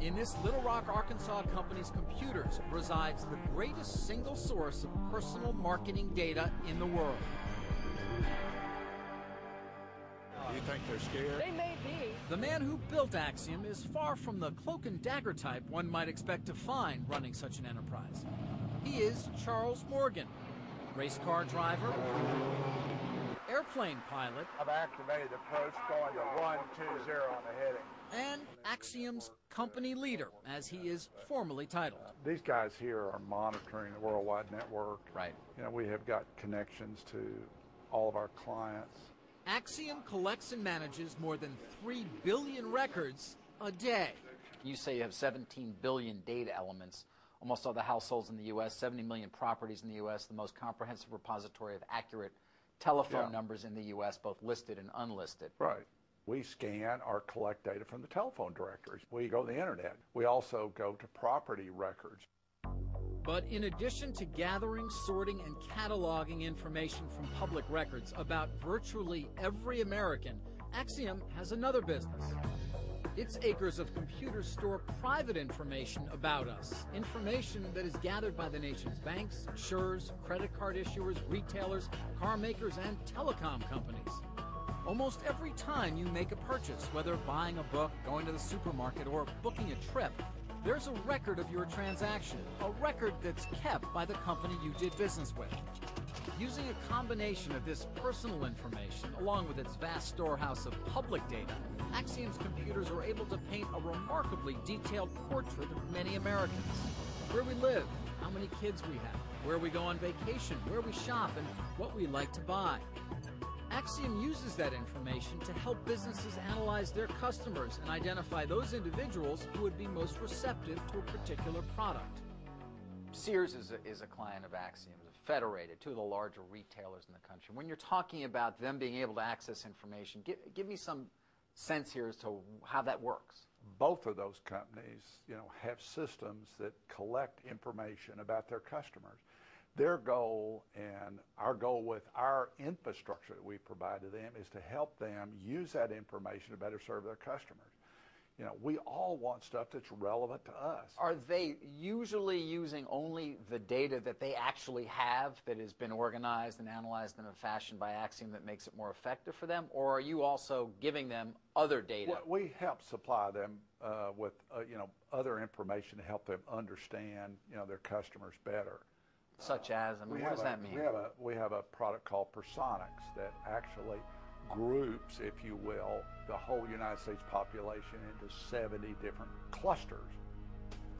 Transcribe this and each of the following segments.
In this Little Rock, Arkansas company's computers resides the greatest single source of personal marketing data in the world. You think they're scared? They may be. The man who built Axiom is far from the cloak and dagger type one might expect to find running such an enterprise. He is Charles Morgan, race car driver, airplane pilot, I've activated the approach going to 120 on the heading. and Axiom's company leader, as he is formally titled. These guys here are monitoring the worldwide network. Right. You know, we have got connections to all of our clients. Axiom collects and manages more than 3 billion records a day. You say you have 17 billion data elements, almost all the households in the U.S., 70 million properties in the U.S., the most comprehensive repository of accurate telephone numbers in the U.S., both listed and unlisted. Right. We scan or collect data from the telephone directories. We go to the internet. We also go to property records. But in addition to gathering, sorting, and cataloging information from public records about virtually every American, Axiom has another business. Its acres of computers store private information about us, information that is gathered by the nation's banks, insurers, credit card issuers, retailers, car makers, and telecom companies. Almost every time you make a purchase, whether buying a book, going to the supermarket, or booking a trip, there's a record of your transaction, a record that's kept by the company you did business with. Using a combination of this personal information, along with its vast storehouse of public data, Axiom's computers are able to paint a remarkably detailed portrait of many Americans. Where we live, how many kids we have, where we go on vacation, where we shop, and what we like to buy. Axiom uses that information to help businesses analyze their customers and identify those individuals who would be most receptive to a particular product. Sears is a client of Axiom, Federated, two of the larger retailers in the country. When you're talking about them being able to access information, give me some sense here as to how that works. Both of those companies, you know, have systems that collect information about their customers. Their goal and our goal with our infrastructure that we provide to them is to help them use that information to better serve their customers. You know, we all want stuff that's relevant to us. Are they usually using only the data that they actually have that has been organized and analyzed in a fashion by Axiom that makes it more effective for them? Or are you also giving them other data? Well, we help supply them with, you know, other information to help them understand, you know, their customers better. Such as, I mean, what does that mean? We have a product called Personics that actually groups, if you will, the whole United States population into 70 different clusters.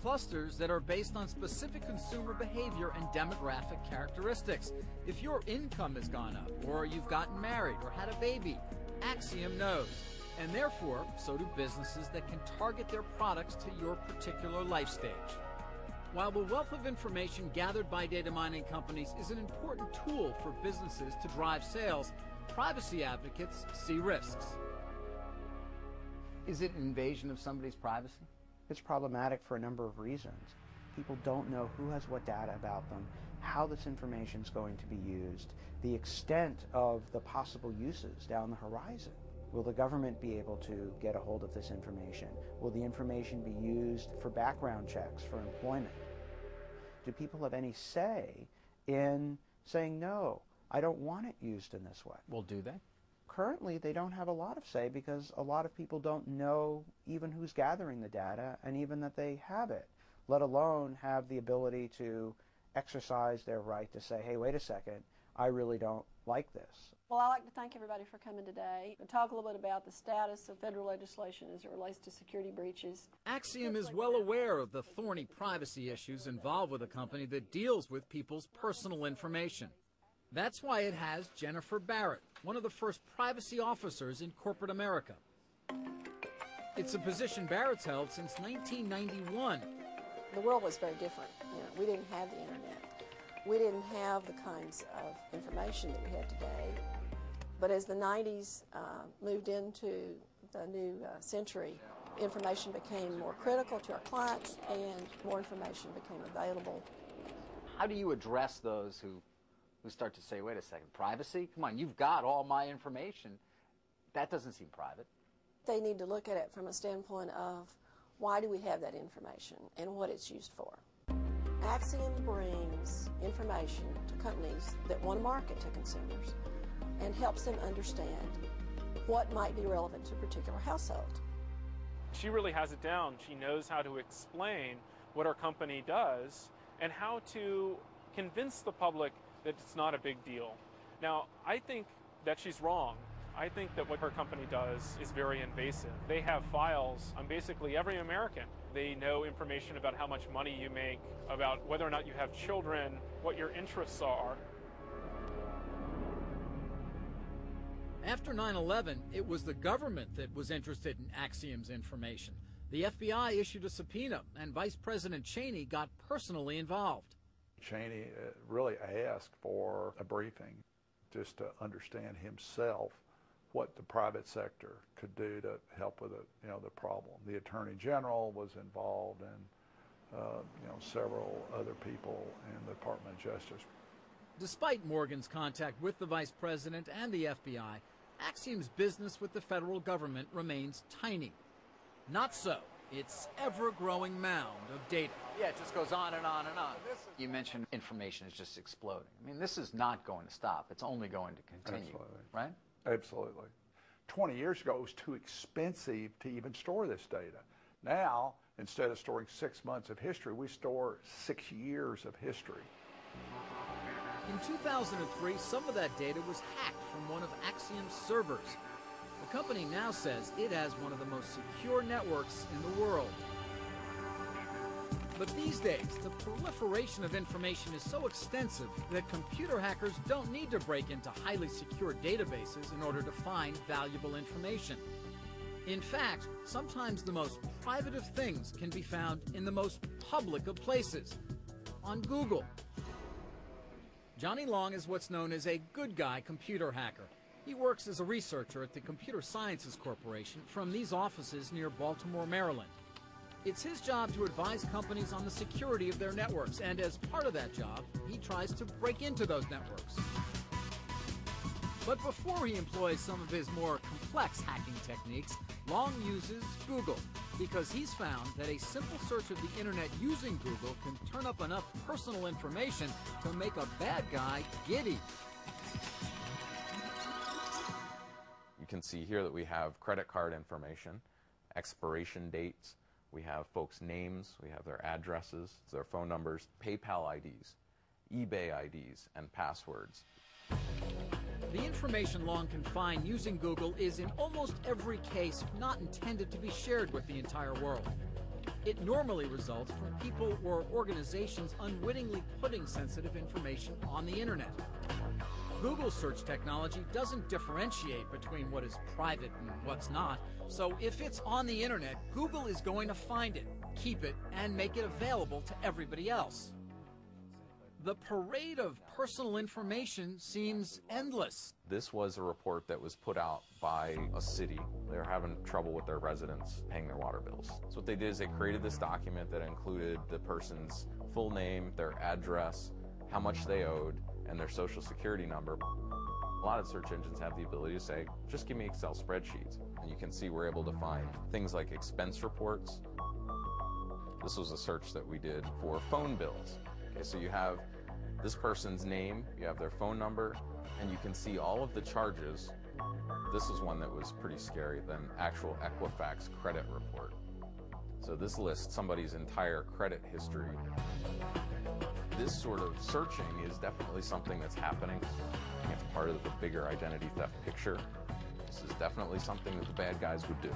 Clusters that are based on specific consumer behavior and demographic characteristics. If your income has gone up, or you've gotten married, or had a baby, Axiom knows. And therefore, so do businesses that can target their products to your particular life stage. While the wealth of information gathered by data mining companies is an important tool for businesses to drive sales, privacy advocates see risks. Is it an invasion of somebody's privacy? It's problematic for a number of reasons. People don't know who has what data about them, how this information is going to be used, the extent of the possible uses down the horizon. Will the government be able to get a hold of this information? Will the information be used for background checks, for employment? Do people have any say in saying, no, I don't want it used in this way? Well, do they? Currently, they don't have a lot of say because a lot of people don't know even who's gathering the data and even that they have it, let alone have the ability to exercise their right to say, hey, wait a second, I really don't like this. Well, I'd like to thank everybody for coming today and talk a little bit about the status of federal legislation as it relates to security breaches. Axiom is well aware of the thorny privacy issues involved with a company that deals with people's personal information. That's why it has Jennifer Barrett, one of the first privacy officers in corporate America. It's a position Barrett's held since 1991. The world was very different. You know, we didn't have the internet. We didn't have the kinds of information that we have today. But as the 90s moved into the new century, information became more critical to our clients and more information became available. How do you address those who start to say, wait a second, privacy? Come on, you've got all my information. That doesn't seem private. They need to look at it from a standpoint of why do we have that information and what it's used for. Axiom brings information to companies that want to market to consumers and helps them understand what might be relevant to a particular household. She really has it down. She knows how to explain what our company does and how to convince the public that it's not a big deal. Now, I think that she's wrong. I think that what her company does is very invasive. They have files on basically every American. They know information about how much money you make, about whether or not you have children, what your interests are. After 9/11, it was the government that was interested in Axiom's information. The FBI issued a subpoena, and Vice President Cheney got personally involved. Cheney really asked for a briefing just to understand himself what the private sector could do to help with the problem. The Attorney General was involved, and several other people in the Department of Justice. Despite Morgan's contact with the Vice President and the FBI, Axiom's business with the federal government remains tiny. Not so its ever-growing mound of data. Yeah, it just goes on and on and on. You mentioned information is just exploding. I mean, this is not going to stop. It's only going to continue, Absolutely. Right? Absolutely. 20 years ago, it was too expensive to even store this data. Now, instead of storing 6 months of history, we store 6 years of history. In 2003, some of that data was hacked from one of Axiom's servers. The company now says it has one of the most secure networks in the world. But these days, the proliferation of information is so extensive that computer hackers don't need to break into highly secure databases in order to find valuable information. In fact, sometimes the most private of things can be found in the most public of places, on Google. Johnny Long is what's known as a good guy computer hacker. He works as a researcher at the Computer Sciences Corporation from these offices near Baltimore, Maryland. It's his job to advise companies on the security of their networks, and as part of that job, he tries to break into those networks. But before he employs some of his more complex hacking techniques, Long uses Google, because he's found that a simple search of the internet using Google can turn up enough personal information to make a bad guy giddy. You can see here that we have credit card information, expiration dates, we have folks' names, we have their addresses, their phone numbers, PayPal IDs, eBay IDs, and passwords. The information Long can find using Google is in almost every case not intended to be shared with the entire world. It normally results from people or organizations unwittingly putting sensitive information on the internet. Google search technology doesn't differentiate between what is private and what's not, so if it's on the internet, Google is going to find it, keep it, and make it available to everybody else. The parade of personal information seems endless. This was a report that was put out by a city. They were having trouble with their residents paying their water bills. So what they did is they created this document that included the person's full name, their address, how much they owed, and their social security number. A lot of search engines have the ability to say, just give me Excel spreadsheets. And you can see we're able to find things like expense reports. This was a search that we did for phone bills. Okay, so you have this person's name, you have their phone number, and you can see all of the charges. This is one that was pretty scary, than actual Equifax credit report. So this lists somebody's entire credit history. This sort of searching is definitely something that's happening. It's part of the bigger identity theft picture. This is definitely something that the bad guys would do.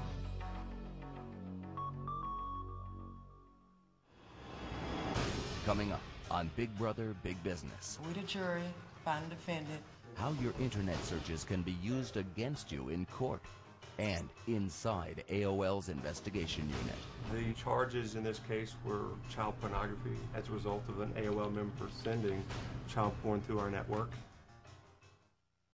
Coming up on Big Brother, Big Business. We the jury, find the defendant. How your internet searches can be used against you in court. And inside AOL's investigation unit. The charges in this case were child pornography as a result of an AOL member sending child porn through our network.